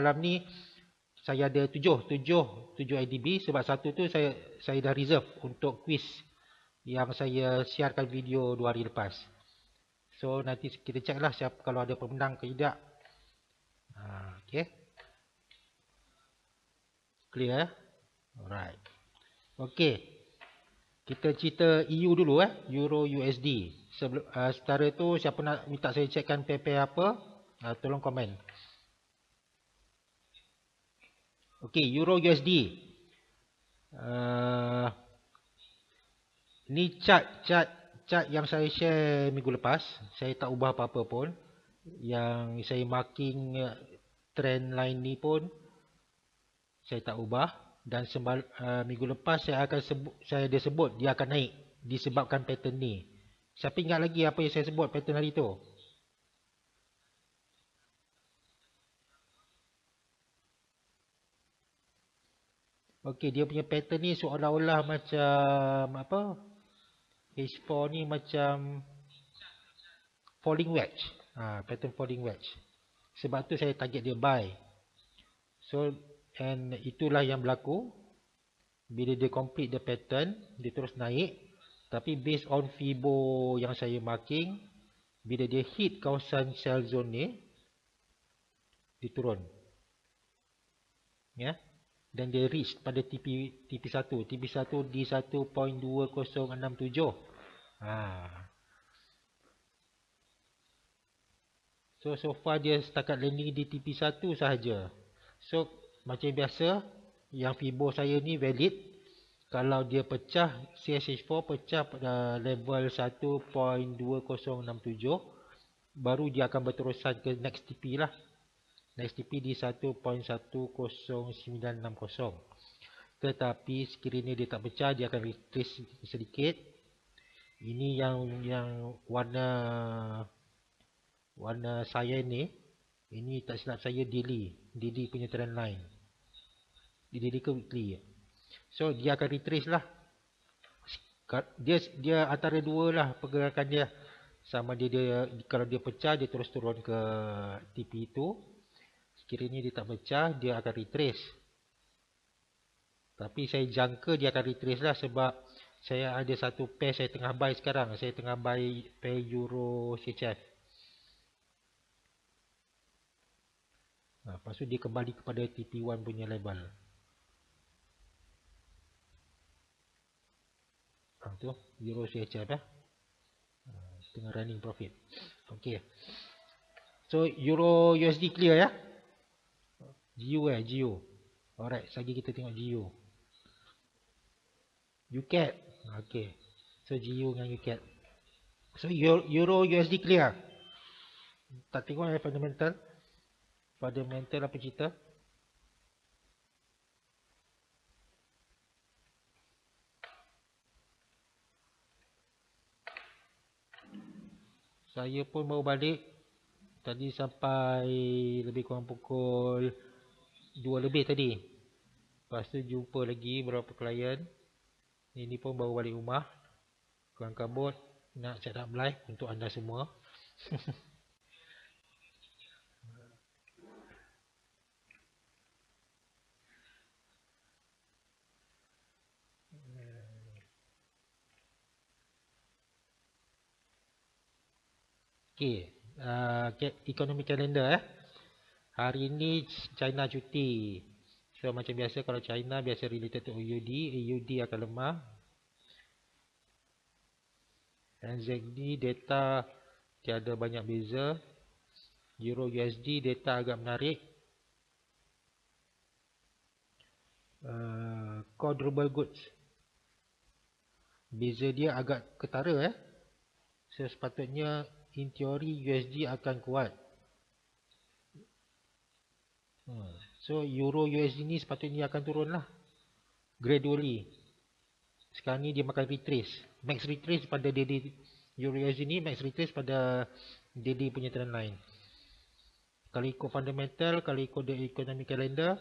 dalam ni saya ada 7 IDB sebab satu tu saya dah reserve untuk quiz yang saya siarkan video 2 hari lepas. So nanti kita check lah siapa kalau ada pemenang ke tidak. Okay. Clear? Alright. Okay. Kita cerita EU dulu Euro USD. Sementara tu siapa nak minta saya checkkan pair apa? Tolong komen. Okay, Euro USD. Ni chart yang saya share minggu lepas. Saya tak ubah apa-apa pun. Yang saya marking trend line ni pun saya tak ubah. Dan minggu lepas saya ada sebut dia akan naik disebabkan pattern ni. Siapa ingat lagi apa yang saya sebut pattern hari tu? Okey, dia punya pattern ni seolah-olah macam apa? H4 ni macam falling wedge. Pattern falling wedge. Sebab tu saya target dia buy. So, and itulah yang berlaku. Bila dia complete the pattern, dia terus naik. Tapi based on Fibo yang saya marking, bila dia hit kawasan sell zone ni, dia turun. Ya. Dan dia reach pada TP1. TP1 di 1.2067. So far dia setakat landing di TP1 sahaja. So macam biasa, yang Fibo saya ni valid. Kalau dia pecah, CSH4 pecah pada level 1.2067, baru dia akan berterusan ke next TP lah. Next TP di 1.10960. Tetapi sekiranya dia tak pecah, dia akan retrace sedikit. Ini yang warna cyan ni. Ini tak silap saya daily punya trend line. Daily ke weekly. So dia akan retrace lah. Dia antara dua lah pergerakan dia. Sama dia kalau dia pecah, dia terus turun ke TP itu. Sekiranya dia tak pecah, dia akan retrace. Tapi saya jangka dia akan retrace lah sebab saya ada satu pair saya tengah buy sekarang. Saya tengah buy pair Euro CHF. Lepas tu dia kembali kepada TP1 punya level. Tu Euro CHF tengah running profit. Okay. So Euro USD clear ya. GU. Alright, lagi kita tengok GU. UCAD. Okay. So GU dengan UCAD. So Euro USD clear. Tak tengok fundamental. Fundamental apa cerita? Saya pun baru balik. Tadi sampai lebih kurang pukul 2 lebih tadi. Lepas tu jumpa lagi beberapa klien. Ini pun baru balik rumah. Kelang kabut. Nak set up live untuk anda semua. Okay. Economic calendar Hari ini China cuti. So macam biasa kalau China biasa related to AUD. AUD akan lemah. NZD data tiada banyak beza. Euro USD data agak menarik. Core durable goods. Beza dia agak ketara So sepatutnya in teori USD akan kuat. So Euro USD ni sepatutnya akan turun lah. Gradually. Sekarang ni dia makan retrace. Max retrace pada daily Euro USD ni. Max retrace pada daily punya trend line. Kalau ikut fundamental, kalau ikut the economic calendar,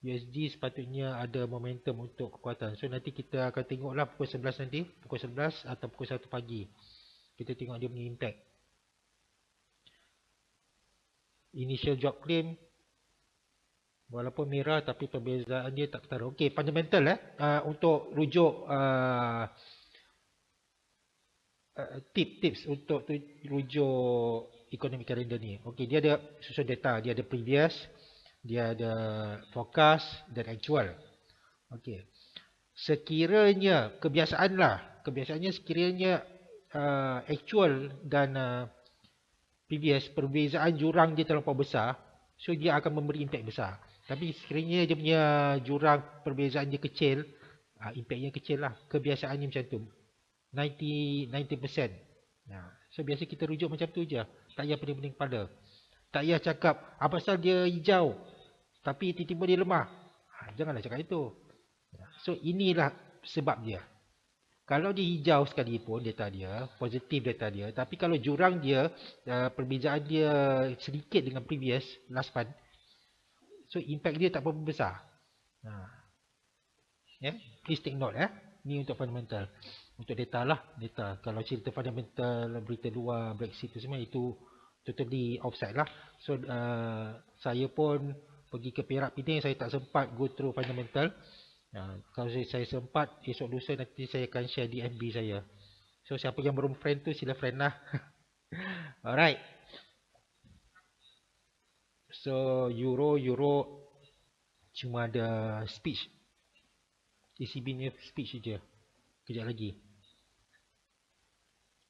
USD sepatutnya ada momentum untuk kekuatan. So nanti kita akan tengoklah pukul 11 nanti. Pukul 11 atau pukul 1 pagi. Kita tengok dia punya impact. Initial job claim Walaupun merah tapi perbezaan dia tak ketara. Okey, fundamental untuk rujuk tips untuk rujuk economic calendar ni. Okey, dia ada susun data, dia ada previous, dia ada forecast dan actual. Okey. Sekiranya kebiasaannya sekiranya actual dan previous perbezaan jurang dia terlampau besar, so dia akan memberi impak besar. Tapi sekiranya dia punya jurang perbezaan dia kecil, impaknya kecil lah. Kebiasaannya macam tu. 90%. So biasa kita rujuk macam tu je. Tak payah pening-pening kepala. Tak payah cakap apa pasal dia hijau tapi tiba-tiba dia lemah. Janganlah cakap itu. So inilah sebab dia. Kalau dia hijau sekalipun data dia, positif data dia, tapi kalau jurang dia, perbezaan dia sedikit dengan previous, last month, so impact dia tak berapa besar. Please take note ni untuk fundamental. Untuk data lah, data. Kalau cerita fundamental, berita luar, Brexit tu semua, itu totally offside lah. So saya pun pergi ke Perak Penang, saya tak sempat go through fundamental. Kalau saya sempat, esok lusa nanti saya akan share di FB saya. So siapa yang belum friend tu sila friend lah. Alright. So Euro cuma ada speech. ECB ni speech je. Kejap lagi.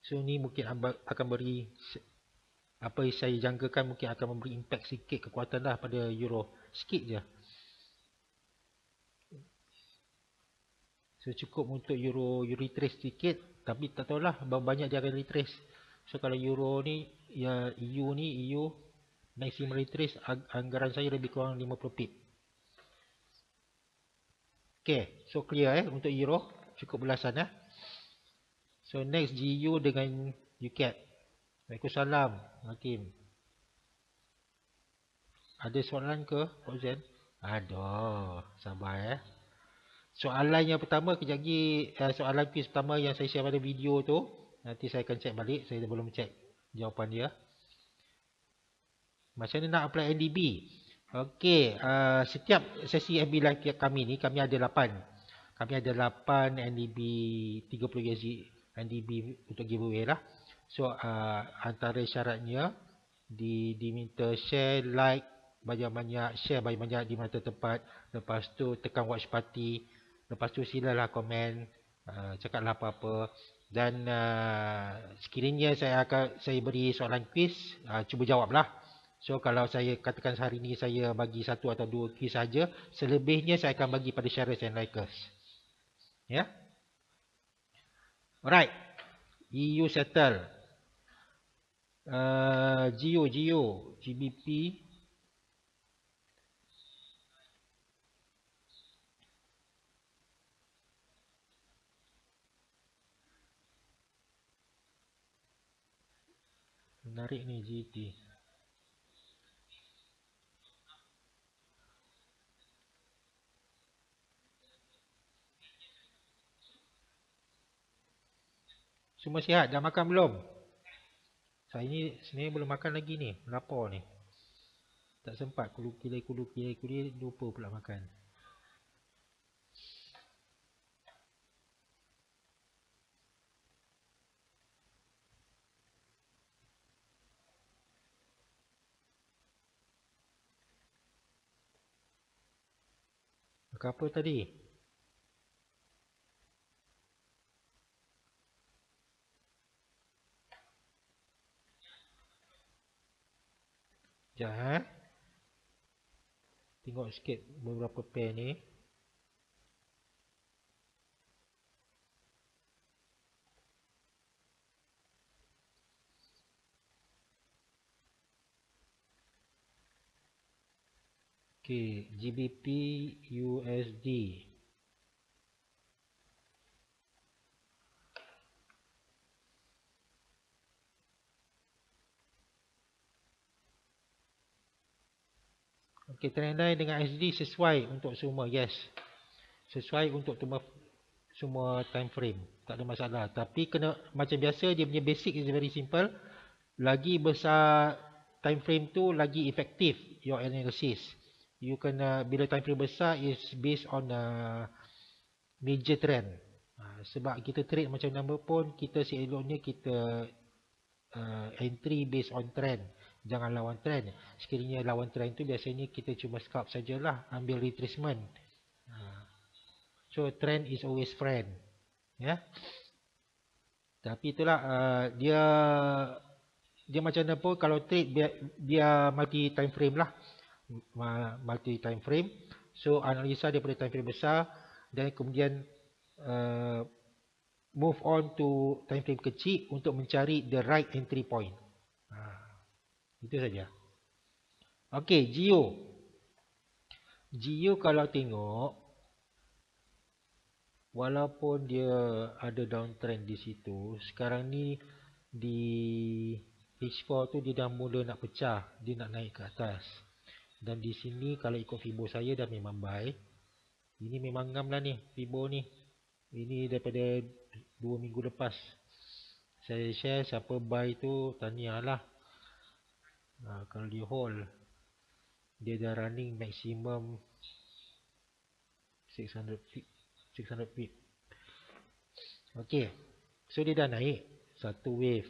So ni mungkin akan beri, apa yang saya jangkakan mungkin akan memberi impact sikit kekuatan lah pada Euro. Sikit je. So cukup untuk Euro retrace sikit, tapi tak tahulah berapa banyak dia akan retrace. So kalau Euro ni, ya EU maximum retrace anggaran saya lebih kurang 50 pip. Okay, so clear untuk Euro, cukup belasan So next GU dengan UCAT. Waalaikumsalam Hakim. Ada soalan ke Pak Zain? Aduh, sabar Soalan yang pertama kejap lagi, soalan quiz pertama yang saya share pada video tu, nanti saya akan check balik, saya belum check jawapan dia. Macam mana nak apply NDB? Okey, setiap sesi FB live kami ni, kami ada 8. Kami ada 8 NDB 30 USD NDB untuk giveaway lah. So antara syaratnya diminta share, like banyak-banyak, share banyak-banyak di mana tempat. Lepas tu tekan watch party. Lepas tu silalah komen, cakaplah apa-apa. Dan sekiranya saya beri soalan quiz, cuba jawablah. So kalau saya katakan hari ni saya bagi 1 atau 2 quiz saja, selebihnya saya akan bagi pada sharers and likers. Ya. Alright. EU settle. GBP. Menarik ni GT. Semua sihat? Dah makan belum? Saya ni sebenarnya belum makan lagi ni. Lapar ni. Tak sempat. Kulu-kilai, lupa pula makan. Makan apa tadi? Sekejap Tengok sikit beberapa pair ni. Okay, GBP USD. Okay, trendline dengan SD sesuai untuk semua, yes. Sesuai untuk semua time frame, tak ada masalah. Tapi kena macam biasa, dia punya basic is very simple. Lagi besar time frame tu, lagi efektif your analysis. you kena, bila time frame besar is based on major trend. Sebab kita trade macam mana pun, kita seeloknya kita entry based on trend. Jangan lawan trend. Sekiranya lawan trend tu biasanya kita cuma scalp sajalah, ambil retracement. So trend is always friend. Ya. Tapi itulah dia macam mana pun kalau trade dia multi time frame lah. Multi time frame. So analisa daripada time frame besar dan kemudian move on to time frame kecil untuk mencari the right entry point. Itu saja. Okey, Geo. Geo kalau tengok, walaupun dia ada downtrend di situ, sekarang ni di H4 tu dia dah mula nak pecah, dia nak naik ke atas. Dan di sini kalau ikut Fibo saya dah memang buy. Ini memang ngam lah ni Fibo ni. Ini daripada 2 minggu lepas. Saya share, siapa buy tu tahniah lah. Kalau dia hold, dia dah running maximum 600 pip. Okay, so dia dah naik satu wave.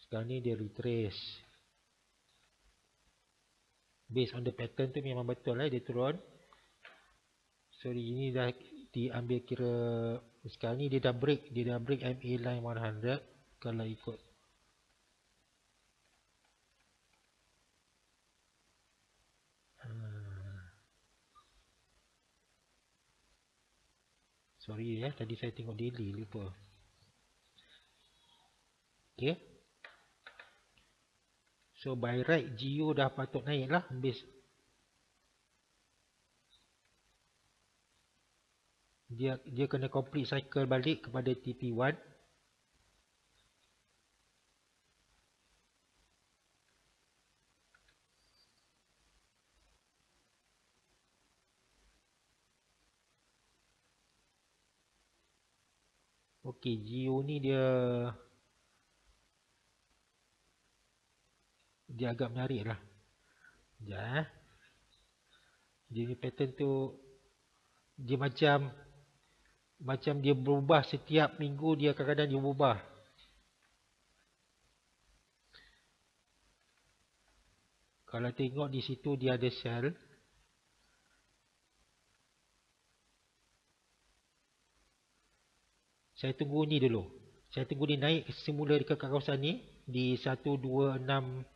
Sekarang ni dia retrace. Based on the pattern tu memang betul lah dia turun. So ini dah diambil kira, sekarang ni dia dah break MA line 100 kalau ikut. Sorry ya, tadi saya tengok daily lupa. Okay. So by right Geo dah patut naik lah. Dia kena complete cycle balik kepada TP1. Okey, Geo ni dia agak menarik lah. Sekejap Dia ni pattern tu dia macam dia berubah setiap minggu, dia kadang-kadang dia berubah. Kalau tengok di situ dia ada sell. Saya tunggu ni dulu. Saya tunggu dia naik semula dekat kawasan ni di 126,060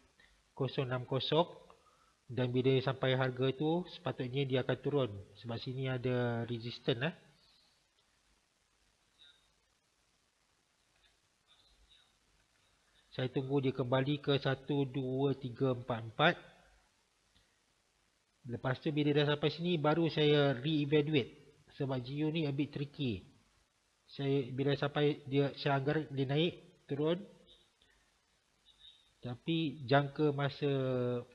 dan bila sampai harga tu sepatutnya dia akan turun sebab sini ada resistance lah. Saya tunggu dia kembali ke 12344. Lepas tu bila dah sampai sini baru saya re-evaluate sebab Geo ni a bit tricky. Bila sampai saya anggap dia naik turun, tapi jangka masa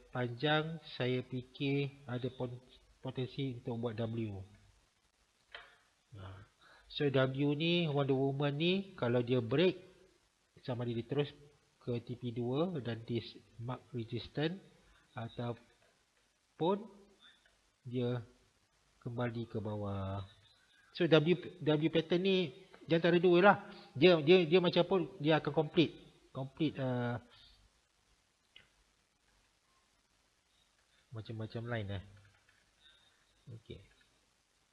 panjang saya fikir ada potensi untuk buat W. So W ni, Wonder Woman ni, kalau dia break sama dia terus ke TP2 dan this mark resistance ataupun dia kembali ke bawah. So W pattern ni di antara dua lah. Dia macam pun dia akan complete macam-macam line lah. Okay.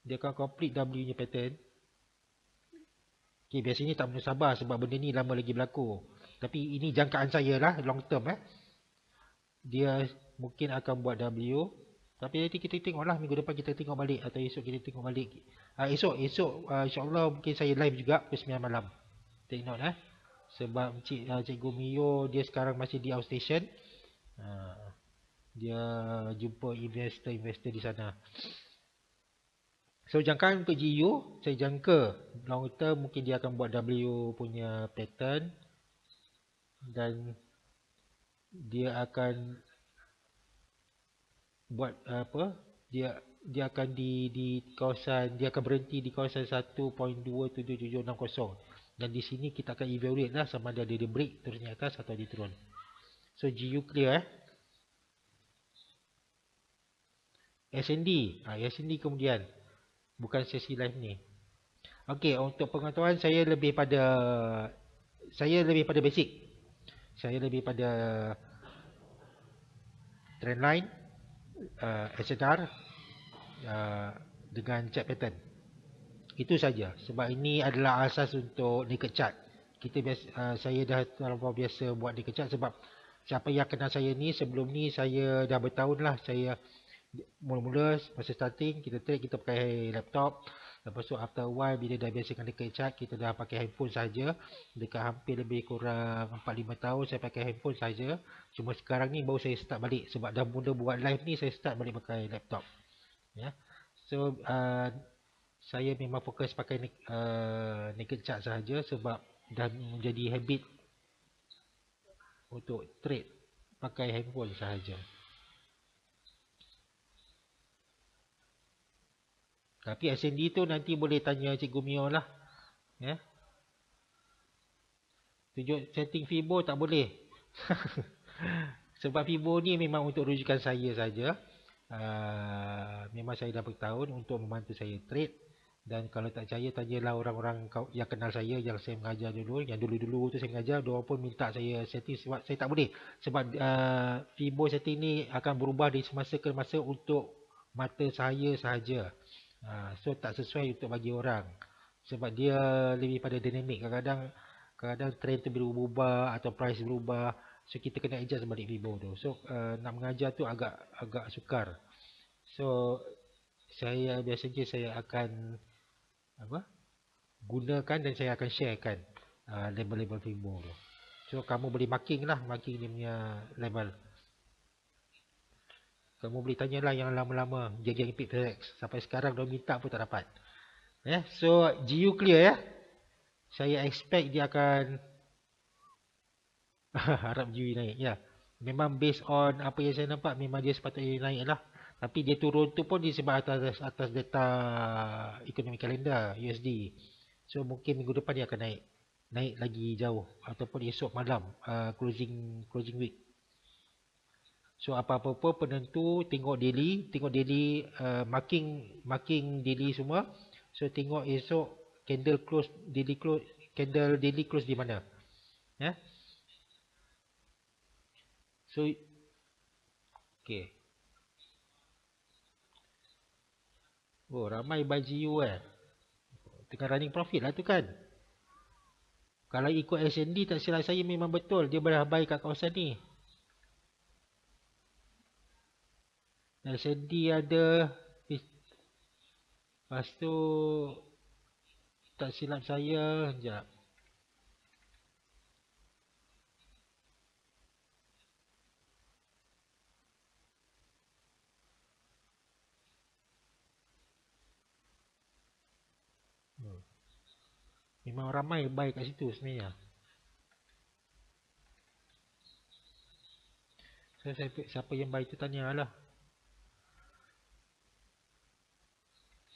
Dia akan complete W nya pattern. Okay, biasanya tak perlu sabar sebab benda ni lama lagi berlaku. Tapi ini jangkaan saya lah, long term Dia mungkin akan buat W. Tapi nanti kita tengok lah, minggu depan kita tengok balik atau esok kita tengok balik. Esok insyaAllah mungkin saya live juga pukul 9 malam. Take note sebab Cikgu Mio dia sekarang masih di outstation. Dia jumpa investor di sana. So jangkaan untuk GU, saya jangka long term mungkin dia akan buat W punya pattern. Dan dia akan buat apa? Dia akan di kawasan, dia akan berhenti di kawasan 1.27760 dan di sini kita akan evaluate lah sama ada dia break terus naik atas atau dia turun. So GU clear SND. SND kemudian. Bukan sesi live ni. Okey, untuk pengetahuan saya lebih pada basic. Saya lebih pada trendline, SNR dengan chart pattern. Itu saja. Sebab ini adalah asas untuk naked chart. Saya dah terlalu biasa buat naked chart sebab siapa yang kenal saya ni sebelum ni saya dah bertahun lah saya mula-mula masa starting kita trade kita pakai laptop. Lepas tu after a while bila dah biasa dengan naked chart kita dah pakai handphone saja. Dekat hampir lebih kurang 4-5 tahun saya pakai handphone saja. Cuma sekarang ni baru saya start balik sebab dah mula buat live ni saya start balik pakai laptop. Ya. So saya memang fokus pakai naked chart sahaja sebab dah menjadi habit untuk trade pakai handphone sahaja. Tapi SND tu nanti boleh tanya Cikgu Mio lah. Ya. Tunjuk setting Fibo tak boleh. Sebab Fibo ni memang untuk rujukan saya saja. Memang saya dah bertahun untuk membantu saya trade. Dan kalau tak percaya, tanyalah orang-orang yang kenal saya, yang saya mengajar dulu. Yang dulu-dulu tu saya mengajar, diorang pun minta saya setting sebab saya tak boleh. Sebab Fibo setting ni akan berubah dari semasa ke masa untuk mata saya sahaja. So tak sesuai untuk bagi orang. Sebab dia lebih pada dinamik. Kadang-kadang trend tu berubah atau price berubah. So kita kena adjust balik Fibo tu. So nak mengajar tu agak sukar. So biasanya saya akan gunakan dan saya akan sharekan label-label Fibo tu. So kamu boleh marking dia punya level. Kamu boleh tanyalah yang lama-lama geng-geng PIPX. Sampai sekarang dia minta pun tak dapat. So GU clear ya. Saya expect dia akan harap GU naik ya. Memang based on apa yang saya nampak memang dia sepatutnya naik lah. Tapi dia turun tu pun disebab atas data ekonomi kalendar USD. So mungkin minggu depan dia akan naik. Naik lagi jauh ataupun esok malam closing week. So apa-apa penentu tengok daily marking daily semua. So tengok esok candle daily close di mana. Ya. So okey. Oh, ramai buy GU Tengah running profit lah tu kan. Kalau ikut SND tak silap saya memang betul dia dah buy kat kawasan ni. SND ada. Lepas tu tak silap saya. Sekejap. Memang ramai buy kat situ sebenarnya. So, siapa yang buy tu tanya lah.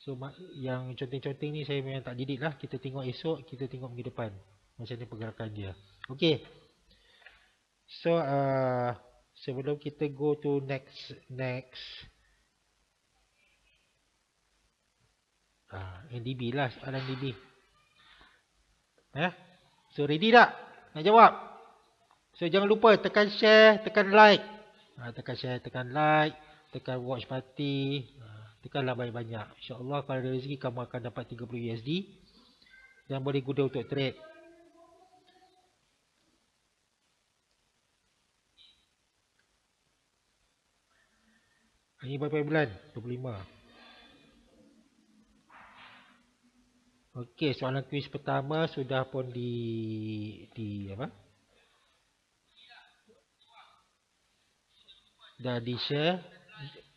So yang conteng-conteng ni saya memang tak didik lah. Kita tengok esok, kita tengok minggu depan. Macam ni pergerakan dia. Okay. So sebelum kita go to next NDB lah, soalan NDB. So ready tak? Nak jawab? So jangan lupa tekan share, tekan like. Tekan share, tekan like, tekan watch party. Tekanlah banyak-banyak. InsyaAllah kalau ada rezeki kamu akan dapat 30 USD. Dan boleh guna untuk trade. Ini berapa bulan? 25. Okey, soalan kuis pertama sudah pun dah di share.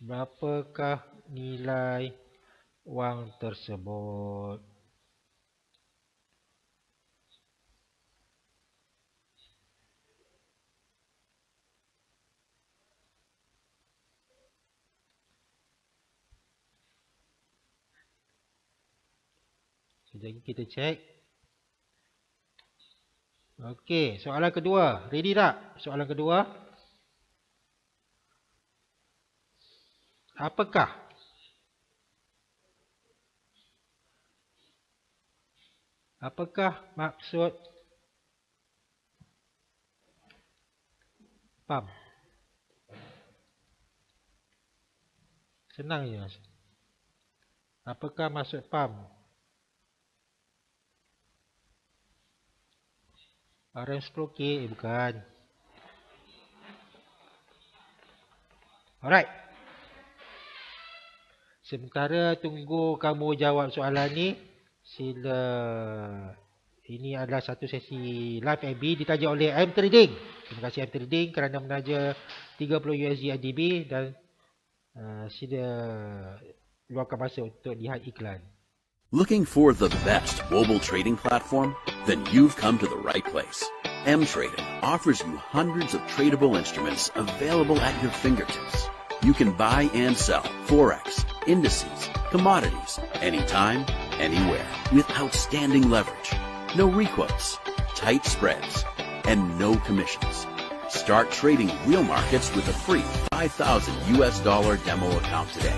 Berapakah nilai wang tersebut? Sekejap kita cek. Okey, soalan kedua. Ready tak? Soalan kedua. Apakah Apakah maksud pump? Senang je. Apakah maksud pump? RM10K? Bukan. Alright. Sementara tunggu kamu jawab soalan ni, sila. Ini adalah satu sesi live FB ditaja oleh M Trading. Terima kasih M Trading kerana menaja 30 USD IDB dan sila luangkan masa untuk lihat iklan. Looking for the best mobile trading platform? Then you've come to the right place. M-Trading offers you hundreds of tradable instruments available at your fingertips. You can buy and sell Forex, indices, commodities, anytime, anywhere, with outstanding leverage, no requotes, tight spreads, and no commissions. Start trading real markets with a free $5,000 demo account today.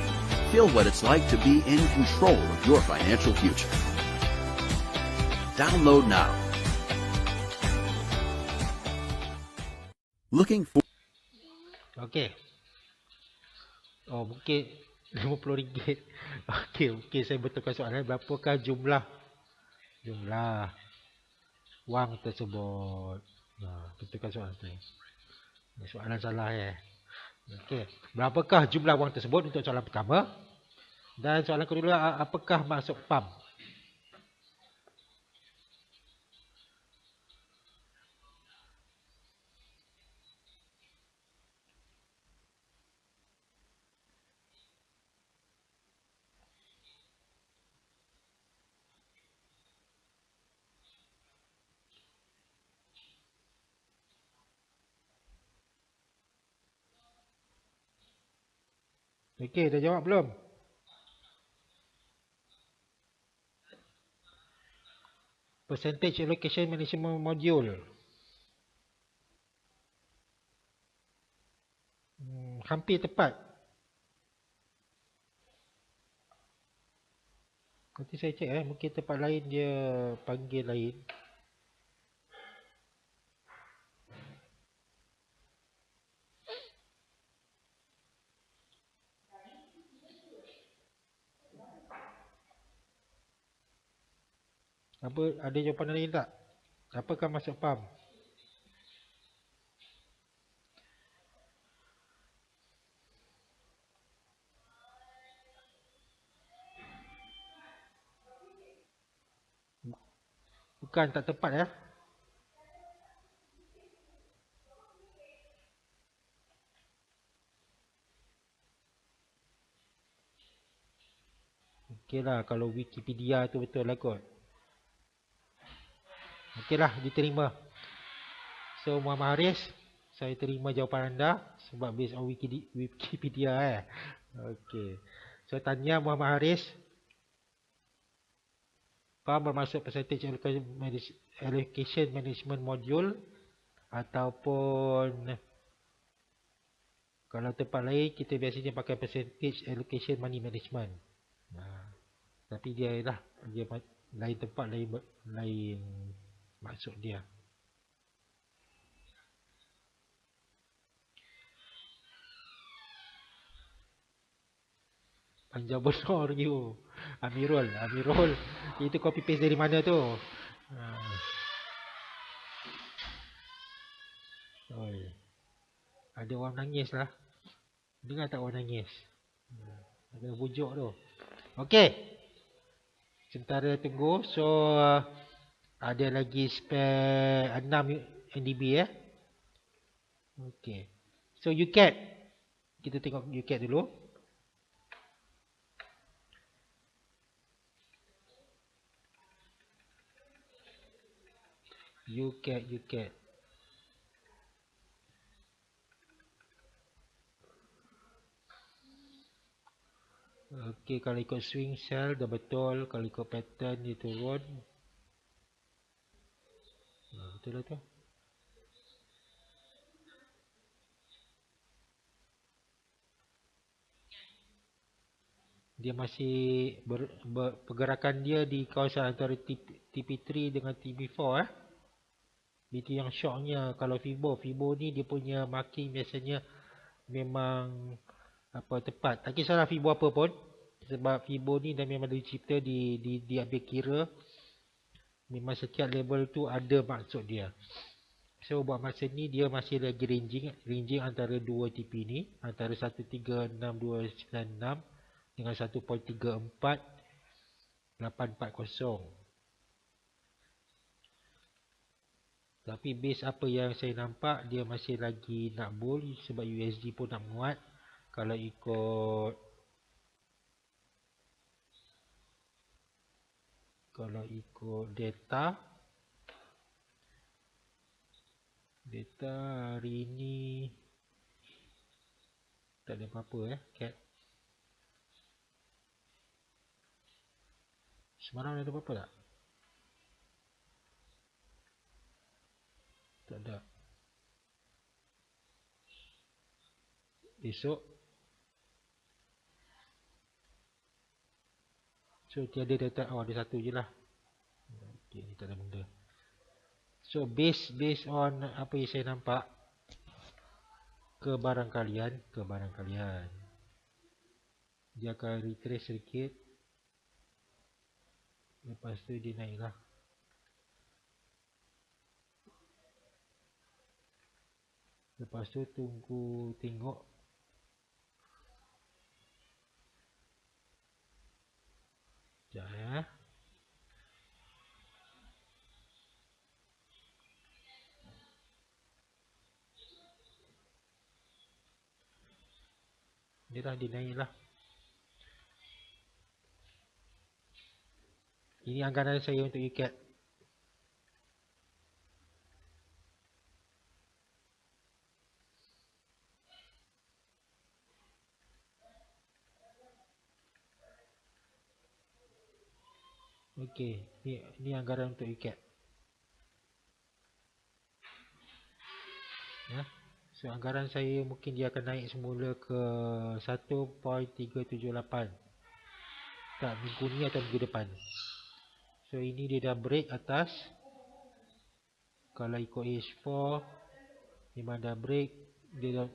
Feel what it's like to be in control of your financial future. Download now. Looking for... Okey. Oh, mungkin RM50. Okey, saya betulkan soalan. Berapakah jumlah wang tersebut? Betulkan soalan tu. Soalan salah ya. Okey. Berapakah jumlah wang tersebut untuk soalan pertama? Dan soalan kedua, apakah maksud pump? Okey, dah jawab belum? Percentage allocation management module. Hampir tepat. Nanti saya cek mungkin tempat lain dia panggil lain. Apa, ada jawapan lain tak? Apakah maksud pump? Bukan, tak tepat ya. Okey lah, kalau Wikipedia tu betul lah kot. Okey lah, diterima. So, Muhammad Haris, saya terima jawapan anda sebab based on Wikipedia Okey. So, tanya Muhammad Haris. Pump bermaksud percentage allocation management module ataupun kalau tempat lain kita biasanya pakai percentage allocation money management. Tapi dia lah, dia lain tempat, lain maksud dia. Panjang besar you. Amirul. Itu copy paste dari mana tu? Ada orang nangis lah. Dengar tak orang nangis? Ada bujuk tu. Okey. Sementara tunggu. So, ada lagi spare 6 NDB Okey. So, UCAT. Kita tengok UCAT dulu. UCAT. Okey, kalau ikut swing sell dah betul. Kalau ikut pattern dia turun. Betul lah tu. Dia masih pergerakan dia di kawasan antara TP3 dengan TP4 Itu yang shocknya. Kalau Fibo ni dia punya marking biasanya memang tepat. Tak kisahlah Fibo apa pun, sebab Fibo ni dah memang dicipta diambil kira. Memang setiap level tu ada maksud dia. So buat masa ni dia masih lagi ranging antara dua TP ni, antara 136.296 dengan 1.34.840. Tapi base apa yang saya nampak, dia masih lagi nak bull sebab USD pun nak menguat. Kalau ikut data hari ni tak ada apa-apa cat. Semalam ada apa-apa tak? Tak ada. Esok so tiada data. Ada satu je lah. Okay, ni tak ada benda. So based on apa yang saya nampak, kebarangkalian dia akan retrace sedikit, lepas tu dia naik lah. Lepas tu tunggu tengok sekejap ya. Dia dah dinaik lah. Ini anggaran saya untuk UCAT. Okey, ni anggaran untuk UCAT. Ya. So anggaran saya mungkin dia akan naik semula ke 1.378. Tak, minggu ni atau minggu depan. So ini dia dah break atas. Kalau ikut H4 memang dah break. Dia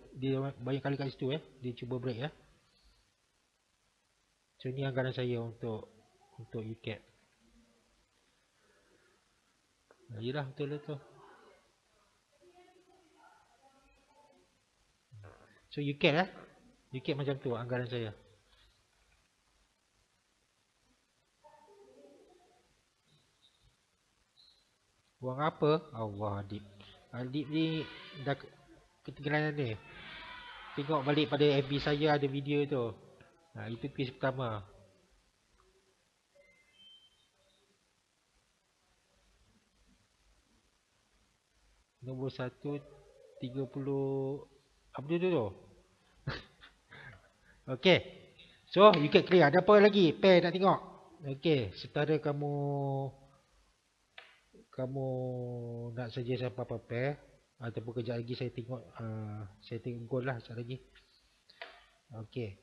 banyak kali kat situ dia cuba break So ini anggaran saya untuk UCAT. Yalah, betul lah tu. So UCAT UCAT macam tu anggaran saya. Buang apa? Allah, Adib ni dah ketinggalan ni. Tengok balik pada FB saya ada video tu. Itu kes pertama. Nombor 1 30 apa tu? Okey. So, you can clear. Ada apa lagi? Pair nak tengok. Okey, setara kamu nak suggest apa-apa pair ataupun kejap lagi saya tengok goal lah sekejap lagi. Okey.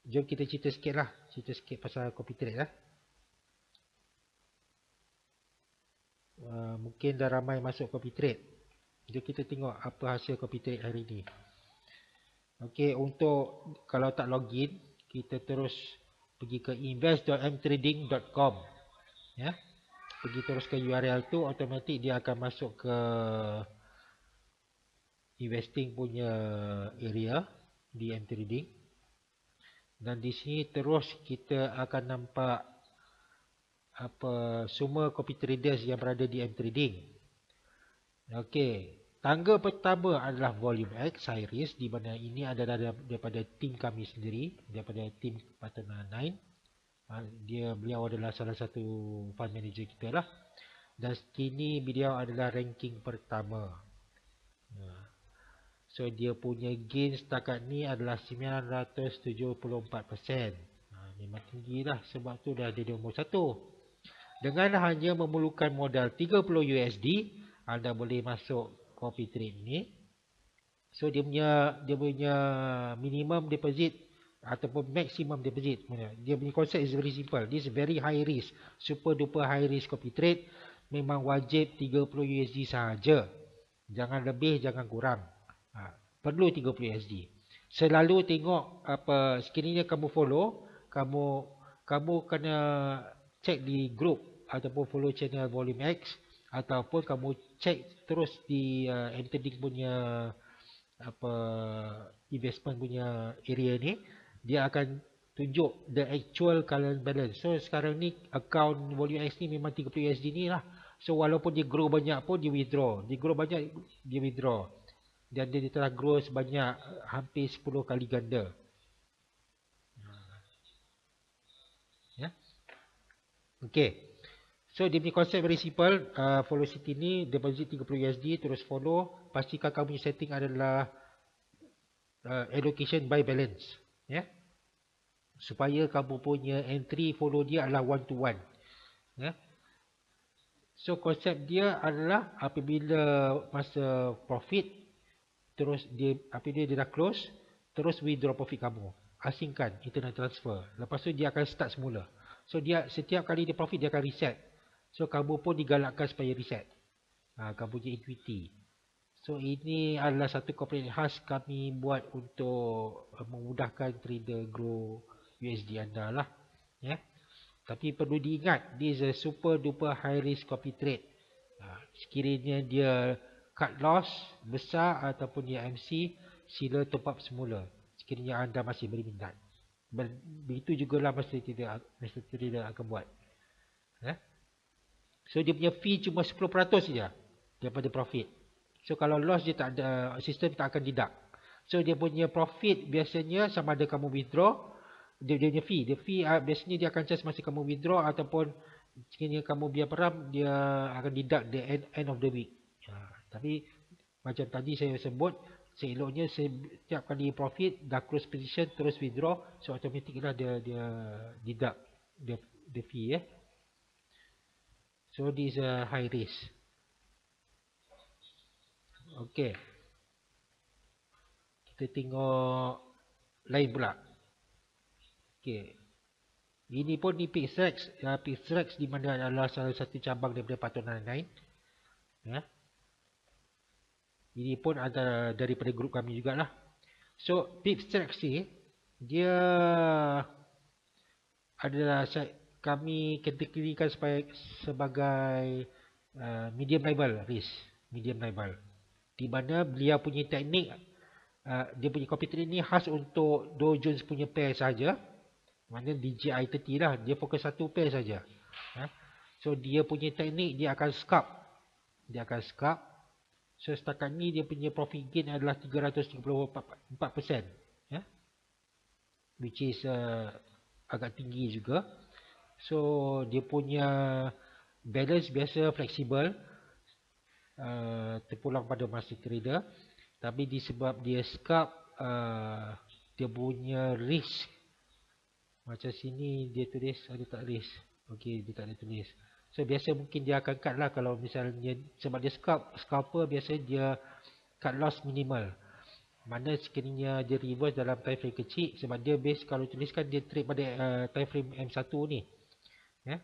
Jom kita cerita sikit pasal copy trade mungkin dah ramai masuk copy trade. Jom kita tengok apa hasil copy trade hari ni. Okey, untuk kalau tak login, kita terus pergi ke invest.mtrading.com. Ya. Pergi terus ke URL tu, automatik dia akan masuk ke investing punya area di mtrading. Dan di sini terus kita akan nampak semua copy traders yang berada di mtrading. Okey. Tangga pertama adalah Volume X, high risk, di mana ini adalah daripada tim kami sendiri, daripada tim Partner 9. Beliau adalah salah satu fund manager kita lah. Dan kini beliau adalah ranking pertama. So dia punya gain setakat ni adalah 974%. Memang tinggi lah, sebab tu dah jadi nombor 1. Dengan hanya memerlukan modal 30 USD, anda boleh masuk copy trade ni. So dia punya minimum deposit ataupun maximum deposit. Dia punya konsep is very simple. This is very high risk, super duper high risk copy trade. Memang wajib 30 USD sahaja. Jangan lebih, jangan kurang. Perlu 30 USD. Selalu tengok apa sekiranya kamu follow, kamu kena check di group ataupun follow channel Volume X, ataupun kamu check terus di Entending punya apa investment punya area ni, dia akan tunjuk the actual current balance. So sekarang ni account Volume X ni memang 30 USD ni lah. So walaupun dia grow banyak pun dia withdraw, dia grow banyak dia withdraw, dan dia telah grow sebanyak hampir 10 kali ganda. Ya. Okay. So dia punya konsep very simple. Follow City ni deposit 30 USD, terus follow. Pastikan kamu punya setting adalah allocation by balance, ya. Supaya kamu punya entry follow dia adalah one to one, ya. So konsep dia adalah apabila masa profit, terus apabila dia dah close, terus withdraw profit kamu, asingkan internal transfer. Lepas tu dia akan start semula. So dia setiap kali dia profit dia akan reset. So kamu pun digalakkan supaya reset kamu punya equity. So ini adalah satu komponen khas kami buat untuk memudahkan trader grow USD anda lah, ya. Tapi perlu diingat, this is a super duper high risk copy trade. Sekiranya dia cut loss besar ataupun dia MC, sila top up semula sekiranya anda masih berminat. Begitu jugalah Master Trader akan buat, ya. So dia punya fee cuma 10% saja daripada profit. So kalau loss dia tak ada, sistem tak akan deduct. So dia punya profit biasanya sama ada kamu withdraw, dia punya fee. Dia fee biasanya dia akan charge masa kamu withdraw, ataupun sekiranya kamu biar peram, dia akan deduct the end of the week. Tapi macam tadi saya sebut, seeloknya setiap kali profit dah close position terus withdraw, so automatic lah dia deduct the fee, ya. So this is a high risk. Okay. Kita tengok lain pula. Okay. Ini pun di Pixrex. Pixrex di mana adalah salah satu cabang daripada Patonan 9. Ya. Ini pun ada daripada grup kami jugalah. So Pixrex ni dia adalah kami kategorikan sebagai medium level risk, medium level. Di mana beliau punya teknik, dia punya copy trade ni khas untuk Dow Jones punya pair saja. Mana DJI 30 lah, dia fokus satu pair saja. So dia punya teknik, dia akan scalp. So setakat ni dia punya profit gain adalah 334%, ya. Which is agak tinggi juga. So dia punya balance biasa fleksibel, terpulang pada Master Trader. Tapi disebab dia scalp, dia punya risk, macam sini dia tulis ada tak risk. Okey, dia tak ada tulis. So biasa mungkin dia akan cut lah kalau misalnya, sebab dia scalper biasa dia cut loss minimal. Mana sekiranya dia reverse dalam time frame kecil, sebab dia base kalau tuliskan dia trade pada time frame M1 ni, ya.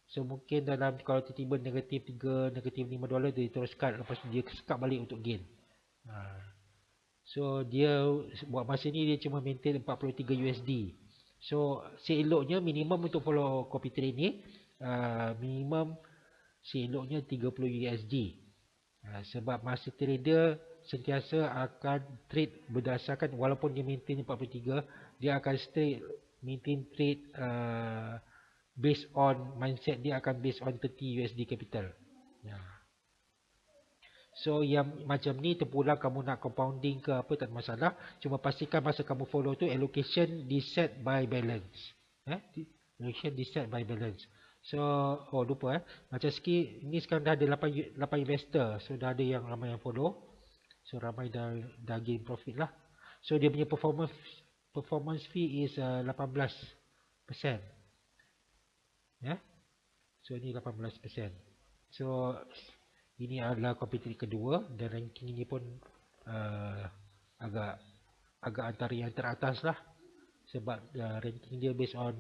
So mungkin dalam kalau tiba-tiba negatif 3, negatif $5 dia terus cut, lepas tu dia scalp balik untuk gain. So dia buat masa ni dia cuma maintain 43 USD. So seeloknya minimum untuk follow copy trade ni, minimum seeloknya 30 USD. Sebab Master Trader sentiasa akan trade berdasarkan, walaupun dia maintain 43, dia akan maintain trade based on mindset dia akan based on 30 USD capital. So yang macam ni terpulang kamu nak compounding ke apa tak ada masalah. Cuma pastikan masa kamu follow tu allocation di set by balance. Allocation di set by balance. So lupa macam sikit ni sekarang dah ada 8 investor. So dah ada yang ramai yang follow. So ramai dah gain profit lah. So dia punya performance fee is 18%. Ya. So ni 18%. So ini adalah kompetisi kedua, dan ranking ini pun agak antara yang teratas lah. sebab ranking dia based on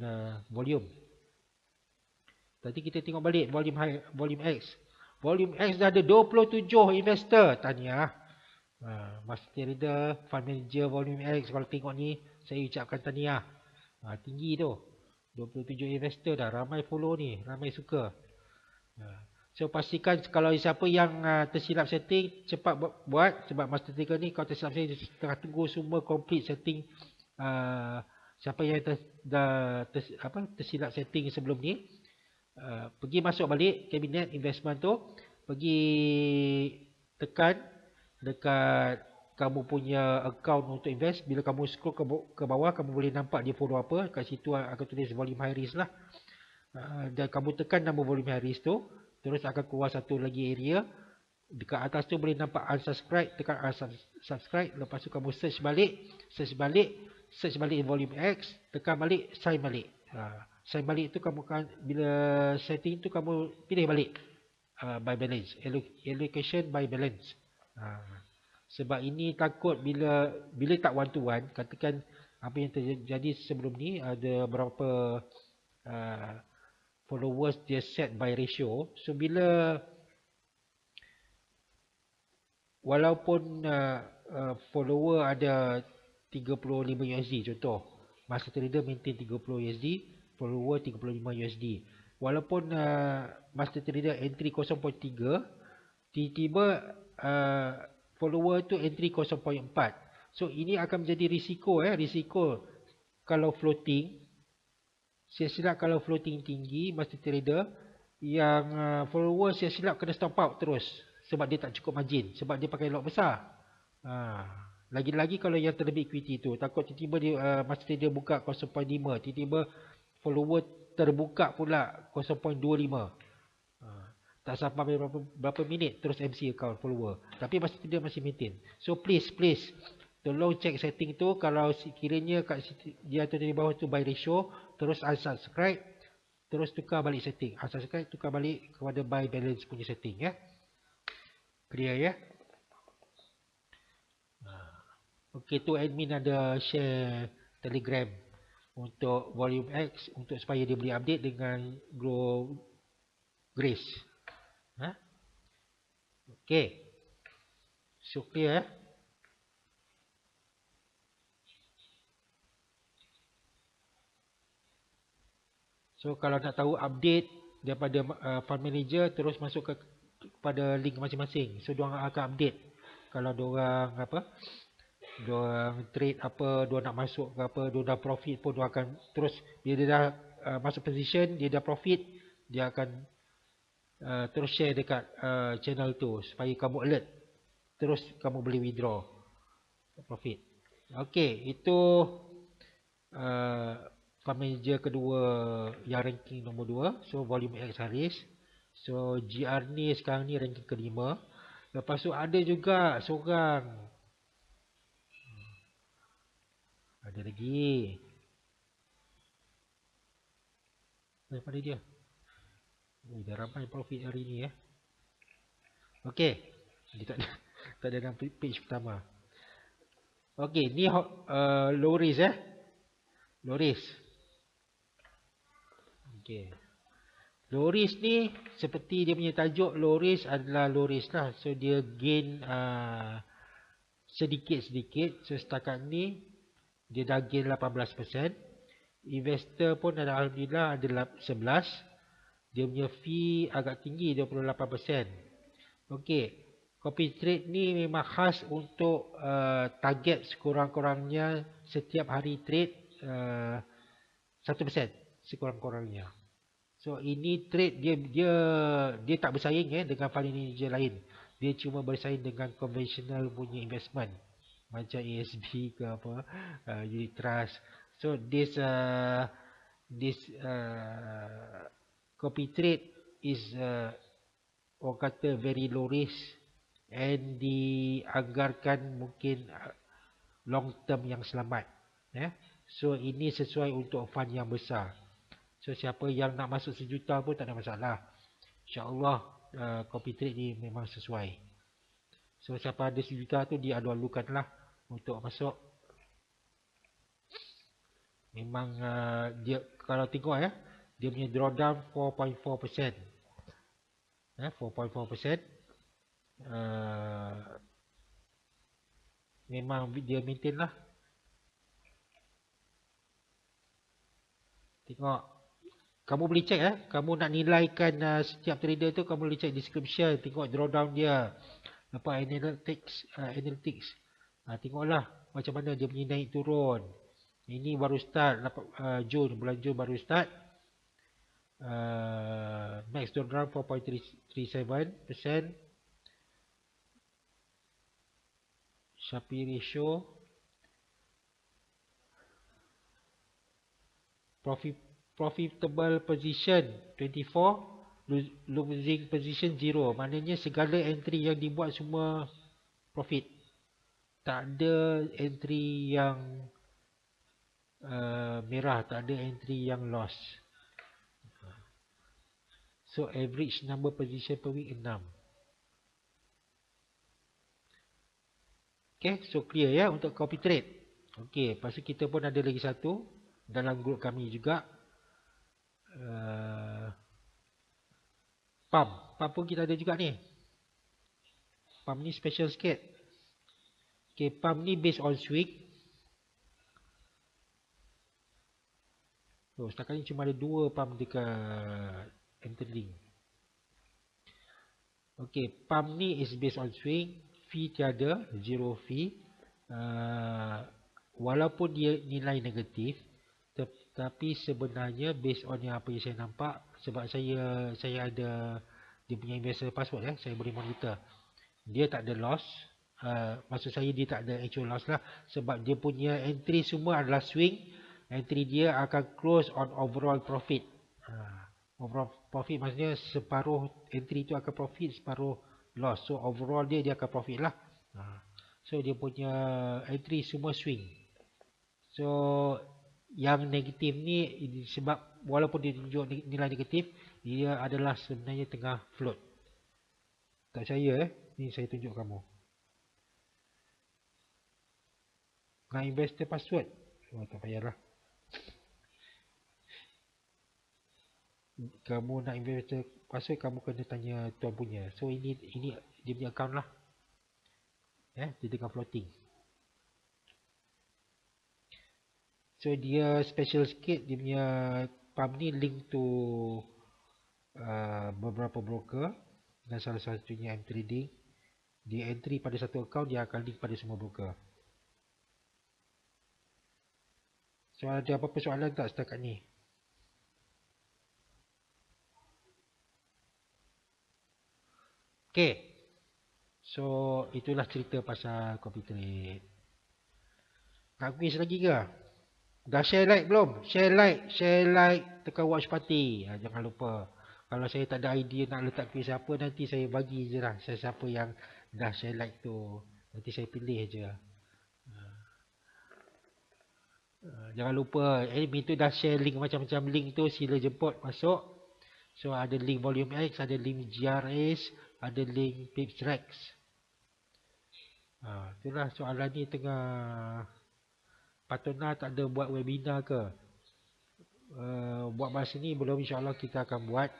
volume. Tadi kita tengok balik volume X. Volume X dah ada 27 investor. Tahniah. Master trader, fund manager volume X, kalau tengok ni saya ucapkan tahniah. Tinggi tu. 27 investor dah, ramai follow ni, ramai suka. So pastikan kalau siapa yang tersilap setting, cepat buat. Sebab Master Trader ni kalau tersilap setting, tengah tunggu semua complete setting. Siapa yang tersilap setting sebelum ni, pergi masuk balik kabinet investment tu, pergi tekan dekat kamu punya account untuk invest. Bila kamu scroll ke bawah, kamu boleh nampak dia follow apa. Kat situ akan tulis volume high risk lah. Dan kamu tekan nama volume high risk tu, terus akan keluar satu lagi area. Dekat atas tu boleh nampak unsubscribe, tekan unsubscribe. Lepas tu kamu search balik volume X, tekan balik, sign balik. Sign balik tu kamu kan, bila setting tu kamu pilih balik by balance, allocation by balance. Sebab ini takut bila tak one to one, katakan apa yang terjadi sebelum ni, ada berapa followers dia set by ratio. So bila walaupun follower ada 35 USD contoh, Master Trader maintain 30 USD, follower 35 USD. Walaupun Master Trader entry 0.3, tiba-tiba follower tu entry 0.4. So ini akan menjadi risiko risiko kalau floating. Saya silap kalau floating tinggi, Master Trader yang follower saya silap kena stop out terus sebab dia tak cukup margin, sebab dia pakai lot besar. Lagi-lagi kalau yang terlebih equity tu, takut tiba-tiba dia Master Trader buka 0.5, tiba-tiba follower terbuka pula 0.25. Tak sampai berapa minit terus MC account follower, tapi Master Trader masih maintain. So please tolong check setting tu. Kalau sekiranya kat dia atau di bawah tu by ratio, terus unsubscribe, terus tukar balik setting. Unsubscribe, tukar balik kepada by balance punya setting ya. Clear ya? Okey, tu admin ada share Telegram untuk volume X untuk supaya dia boleh update dengan Grow Grace. Okey. So clear ya? So kalau nak tahu update daripada fund manager, terus masuk kepada link masing-masing. So diorang akan update. Kalau diorang trade apa, diorang nak masuk ke apa, diorang dah profit pun, diorang akan terus, bila dia dah masuk position, dia dah profit, dia akan terus share dekat channel tu supaya kamu alert. Terus kamu boleh withdraw profit. Okey, itu fund manager kedua yang ranking nombor 2. So volume X Haris. So GR ni sekarang ni ranking kelima. Lepas tu ada juga seorang, ada lagi daripada dia. Dah ramai profit hari ni ya. Okey, dia tak ada dalam page pertama. Okey, ni low risk low risk. Okay. Low risk ni seperti dia punya tajuk, low risk adalah low risk lah. So dia gain sedikit-sedikit. So setakat ni dia dah gain 18%. Investor pun ada, alhamdulillah ada 11. Dia punya fee agak tinggi, 28%. Okay. Copy trade ni memang khas untuk target sekurang-kurangnya setiap hari trade 1% sekurang-kurangnya. So ini trade dia tak bersaing dengan fund manager lain. Dia cuma bersaing dengan conventional punya investment macam ASB ke apa, unit trust. So this copy trade is orang kata very low risk and dianggarkan mungkin long term yang selamat. So ini sesuai untuk fund yang besar. So siapa yang nak masuk 1 juta pun tak ada masalah. InsyaAllah copy trade ni memang sesuai. So siapa ada 1 juta tu dia alu-alukan lah untuk masuk. Memang dia kalau tengok dia punya drawdown 4.4%. 4.4%. Memang dia maintain lah. Tengok, kamu boleh check kamu nak nilaikan setiap trader tu, kamu boleh check description, tengok drawdown dia, apa analytics. Tengoklah macam mana dia punya naik turun. Ini baru start bulan Jun baru start. Max drawdown 4.37%. Sharpe ratio, profitable position 24, losing position 0. Maknanya segala entry yang dibuat semua profit. Tak ada entry yang merah, tak ada entry yang loss. So average number position per week 6. Okay, so clear untuk copy trade. Okay, lepas tu kita pun ada lagi satu dalam grup kami juga. Pump pun kita ada juga ni. Pump ni special sikit. Okay, pump ni based on swing. So, setakat ni cuma ada 2 pump dekat MTrading. Okay, pump ni is based on swing. Fee tiada, zero fee. Walaupun dia nilai negatif, tapi sebenarnya based on yang apa yang saya nampak, sebab saya ada dia punya investor password saya boleh monitor. Dia tak ada loss. Maksud saya dia tak ada actual loss lah, sebab dia punya entry semua adalah swing. Entry dia akan close on overall profit. Overall profit maksudnya separuh entry tu akan profit, separuh loss. So overall dia akan profit lah. So dia punya entry semua swing. So yang negatif ni sebab walaupun dia tunjuk nilai negatif, dia adalah sebenarnya tengah float. Tak percaya ni saya tunjuk kamu. Nak investor password? Tak payahlah. Kamu nak investor password, kamu kena tanya tuan punya. So ini dia punya account lah. Dia tengah floating. So dia special sikit, dia punya pump ni link to beberapa broker dan salah satunya MTrading. Dia entry pada satu account, dia akan link pada semua broker. So ada apa-apa soalan tak setakat ni? Okay. So itulah cerita pasal copy trade. Nak quiz lagi ke? Dah share like belum? Share like, tekan watch party. Jangan lupa. Kalau saya tak ada idea nak letak quiz apa, nanti saya bagi je lah. Siapa yang dah share like tu, nanti saya pilih je. Jangan lupa, admin tu dah share link macam-macam link tu, sila jemput masuk. So ada link Volume X, ada link GRS, ada link PipsRex. Itulah soalan ni tengah patutlah tak ada buat webinar ke. Buat masa ni belum, insyaAllah kita akan buat.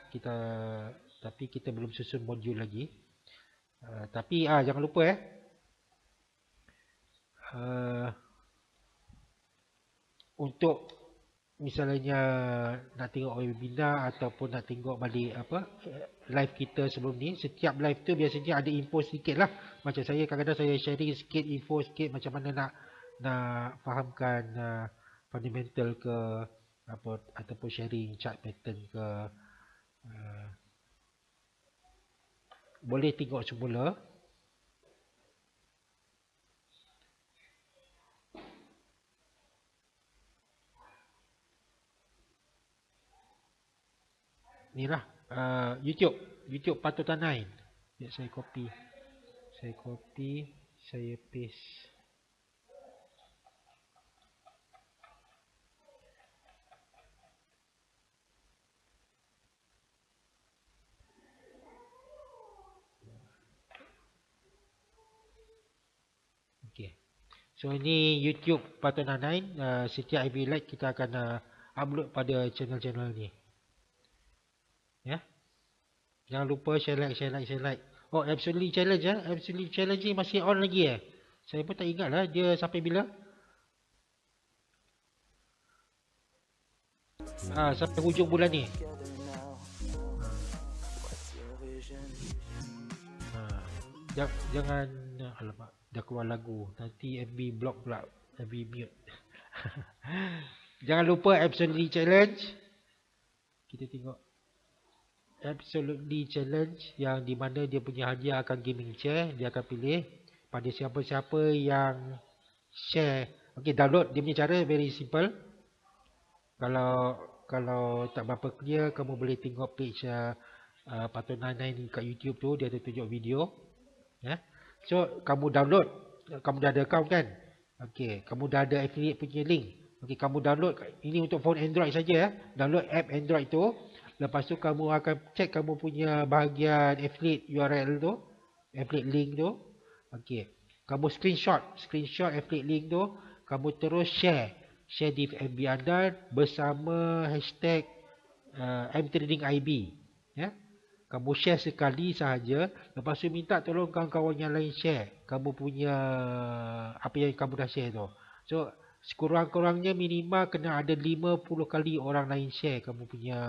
Tapi kita belum susun modul lagi. Tapi jangan lupa untuk misalnya nak tengok webinar ataupun nak tengok balik live kita sebelum ni, setiap live tu biasanya ada info sedikit lah. Macam saya kadang-kadang saya sharing sikit info sikit macam mana nak fahamkan fundamental ke apa, ataupun sharing chart pattern ke. Boleh tengok semula. Ni lah YouTube Patutan 9. Saya copy, saya paste. Okay. So ini YouTube Patut Nanain. Setiap every like kita akan upload pada channel-channel ni. Ya. Jangan lupa share like. Oh, Absolute Challenge Absolute Challenge ni masih on lagi Saya pun tak ingat lah dia sampai bila. Sampai hujung bulan ni. Jangan alamak, dah keluar lagu. Nanti MB block pula, MB mute. Jangan lupa Absolutely Challenge. Kita tengok Absolutely Challenge yang di mana dia punya hadiah akan gaming chair. Dia akan pilih pada siapa-siapa yang share. Okay, download dia punya cara very simple. Kalau tak berapa clear, kamu boleh tengok page Patut Nanain kat YouTube tu. Dia ada tunjuk video. So kamu download. Kamu dah ada account kan? Okay, kamu dah ada affiliate punya link. Okay, kamu download. Ini untuk phone Android saja. Download app Android tu. Lepas tu kamu akan check kamu punya bahagian affiliate URL tu. Affiliate link tu. Okay, kamu screenshot affiliate link tu. Kamu terus share di FB anda bersama hashtag mtradingib. Kamu share sekali sahaja. Lepas tu minta tolong kawan-kawan yang lain share kamu punya apa yang kamu dah share tu. So sekurang-kurangnya minimal kena ada 50 kali orang lain share kamu punya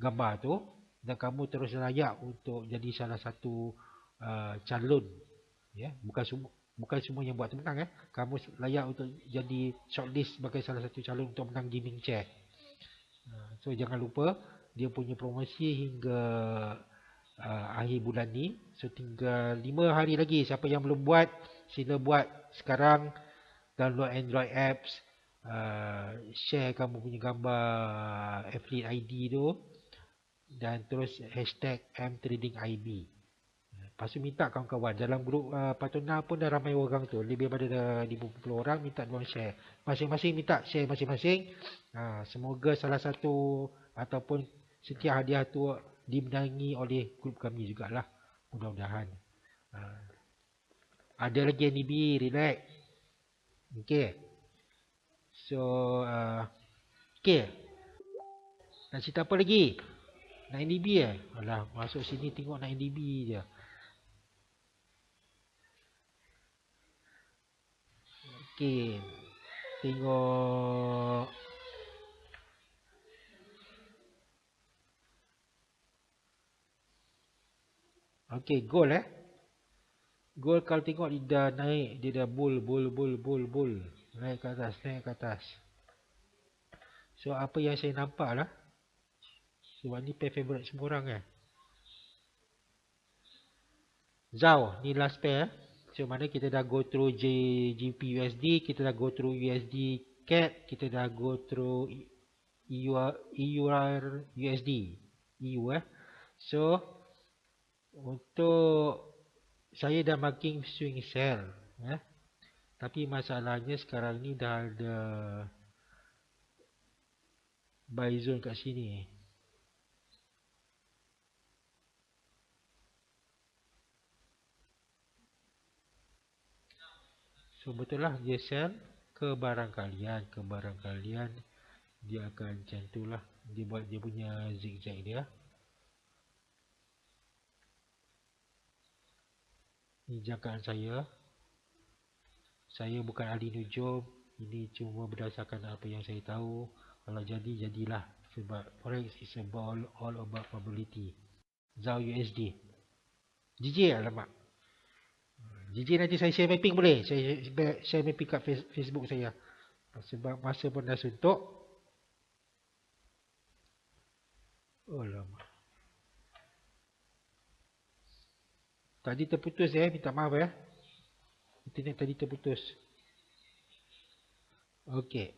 gambar tu. Dan kamu terus layak untuk jadi salah satu calon. Bukan semua yang buat tu menang. Kamu layak untuk jadi shortlist sebagai salah satu calon untuk menang gaming chair. So jangan lupa dia punya promosi hingga akhir bulan ni. So tinggal 5 hari lagi. Siapa yang belum buat, sila buat sekarang. Download Android apps. Share kamu punya gambar affiliate ID tu. Dan terus hashtag mtradingib. Lepas tu minta kawan-kawan. Dalam grup Patuna pun dah ramai orang tu. Lebih daripada 50 orang minta diorang share. Masing-masing minta share masing-masing. Semoga salah satu ataupun setiap hadiah tu dimenangi oleh grup kami jugalah. Mudah-mudahan. Ada lagi NDB, relax. Okay. So, okay. Nak cerita apa lagi? Nak NDB Alah, masuk sini tengok nak NDB je. Okay. Tengok. Okay, goal Goal kalau tengok dia dah naik. Dia dah bull. Naik ke atas. So, apa yang saya nampak lah. Sebab ni pair favorite semua orang Zhao, ni last pair So, mana kita dah go through GP USD. Kita dah go through USD CAD. Kita dah go through EUR USD. EU So, untuk saya dah marking swing sell tapi masalahnya sekarang ni dah ada buy zone kat sini. So betul lah dia sell ke barang kalian. Dia akan macam tu lah. Dia buat dia punya zigzag dia. Ini jangkaan saya. Saya bukan ahli nujum. Ini cuma berdasarkan apa yang saya tahu. Kalau jadi, jadilah. Sebab forex is all about probability. Zhao USD. GJ alamak. GJ nanti saya share mapping boleh? Saya share mapping kat Facebook saya. Sebab masa pun dah suntuk. Oh lama. Tadi terputus minta maaf Internet tadi terputus. Okey.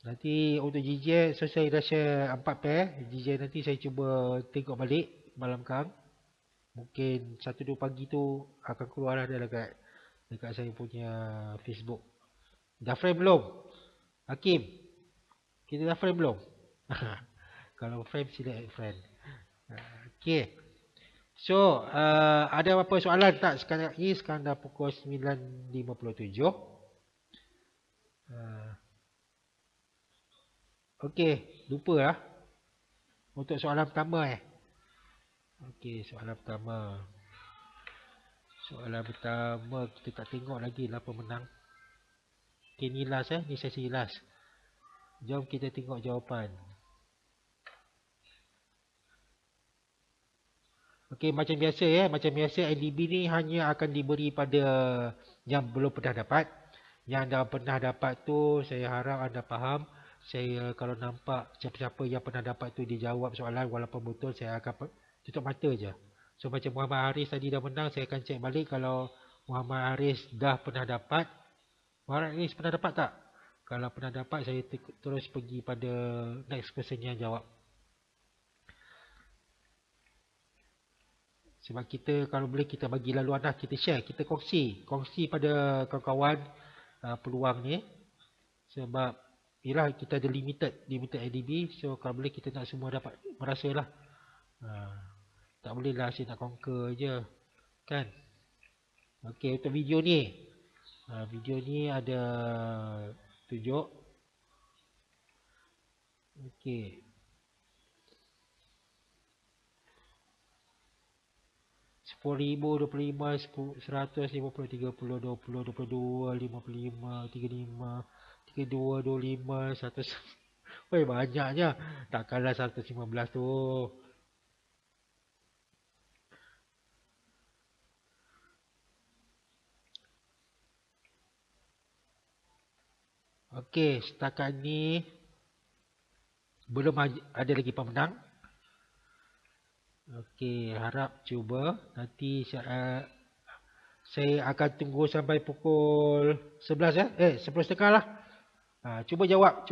Nanti untuk GJ so saya dah share 4 pair. GJ nanti saya cuba tengok balik malam kang. Mungkin 1-2 pagi tu akan keluar dah dekat saya punya Facebook. Dah frame belum? Hakim. Kita dah frame belum? Kalau frame sila add friend. Okey. So, ada apa soalan tak sekarang ni? Sekarang dah pukul 9.57. Okey, lupa lah. Untuk soalan pertama Okey, soalan pertama. Soalan pertama kita tak tengok lagi lah pemenang. Okey, ni last ni sesi last. Jom kita tengok jawapan. Okey, macam biasa NDB ni hanya akan diberi pada yang belum pernah dapat. Yang dah pernah dapat tu saya harap anda faham. Saya kalau nampak siapa-siapa yang pernah dapat tu dia jawab soalan walaupun betul, saya akan tutup mata je. So macam Muhammad Haris tadi dah menang, saya akan cek balik kalau Muhammad Haris dah pernah dapat. Muhammad Haris pernah dapat tak? Kalau pernah dapat, saya terus pergi pada next person yang jawab. Sebab kita kalau boleh kita bagi laluan lah, kita share, kita kongsi pada kawan-kawan peluang ni. Sebab yelah kita ada limited ADB, so kalau boleh kita nak semua dapat merasa lah. Tak boleh lah saya nak conquer je, kan? Okey, untuk video ni ada tunjuk. Okey, 10,000, 25, 100, 50, 30, 20, 22, 55, 35, 32, 25, 100. Weh, banyaknya. Takkanlah 115 tu. Okey, setakat ni belum ada lagi pemenang. Okey, harap cuba. Nanti saya akan tunggu sampai pukul 11 11.30 lah. Cuba jawab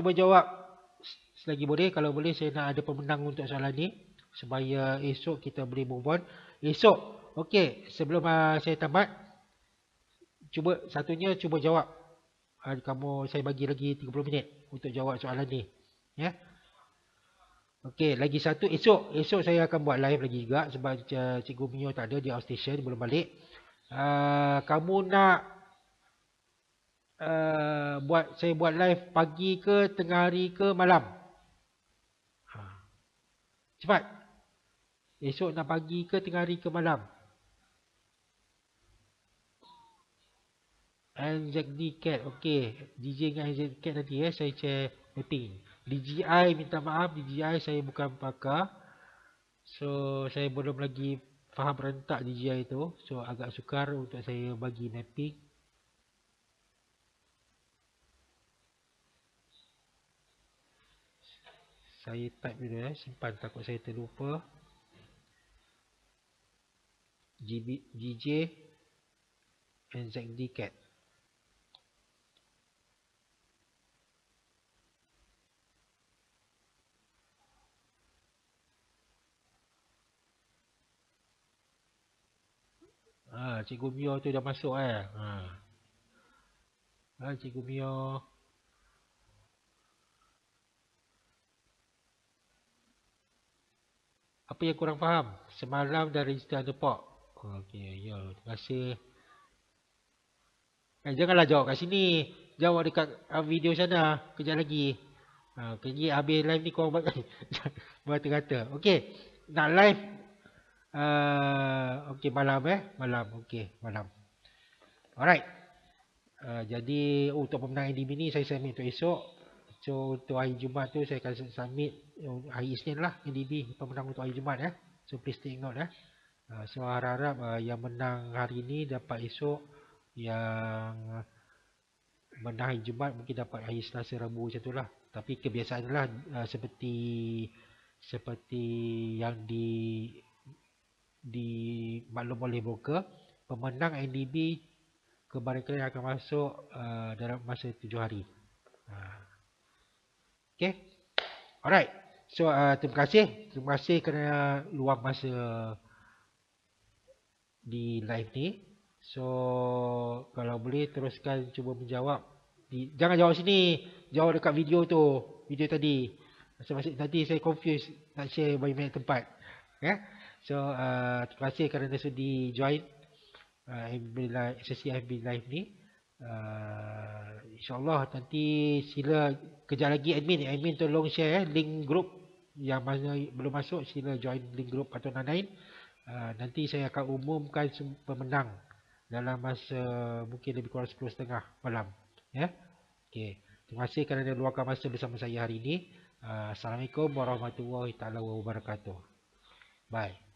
selagi boleh. Kalau boleh saya nak ada pemenang untuk soalan ni supaya esok kita boleh move on. Esok, okey, sebelum saya tamat, cuba jawab. Saya bagi lagi 30 minit untuk jawab soalan ni. Ya. Okey, lagi satu, esok saya akan buat live lagi juga sebab Cikgu Mio tak ada, dia outstation, belum balik. Kamu nak saya buat live pagi ke, tengah hari ke, malam? Cepat. Esok nak pagi ke, tengah hari ke, malam? NZD Cat, okey. DJ dengan NZD Cat nanti saya share mapping. DJI minta maaf, DJI saya bukan pakar. So saya belum lagi faham rentak DJI tu. So agak sukar untuk saya bagi mapping. Saya type dulu simpan takut saya terlupa. DJ NZD Cat. Cikgu Mio tu dah masuk Cikgu Mio. Apa yang kurang faham? Semalam dah register under POC. Okey, ya, terima kasih. Janganlah jawab kat sini. Jawab dekat video sana. Kejap lagi. Kejap habis live ni korang berkata-kata. Okey, nak live okey malam malam. Okey, malam. Alright. Jadi untuk pemenang NDB ni saya submit untuk esok. So untuk hari Jumaat tu saya akan submit hari Isnin lah NDB pemenang untuk hari Jumaat So please take note So harap-harap yang menang hari ni dapat esok, yang menang hari Jumaat mungkin dapat hari Selasa, Rabu macam tu lah. Tapi kebiasaan lah seperti yang dimaklum oleh broker, pemenang NDB kebarangkalian akan masuk dalam masa 7 hari. Okay. Alright. So terima kasih kerana luang masa di live ni. So kalau boleh teruskan cuba menjawab. Jangan jawab sini, jawab dekat video tu, video tadi. Nanti saya confuse nak share banyak tempat. So terima kasih kerana sudi join sesi FB live ni. InsyaAllah nanti sila kejap lagi admin tolong share link group yang mana belum masuk, sila join link group atau lain-lain. Nanti saya akan umumkan pemenang dalam masa mungkin lebih kurang 10:30 malam. Ya. Okey. Terima kasih kerana luangkan masa bersama saya hari ini. Assalamualaikum warahmatullahi taala wabarakatuh. Bye.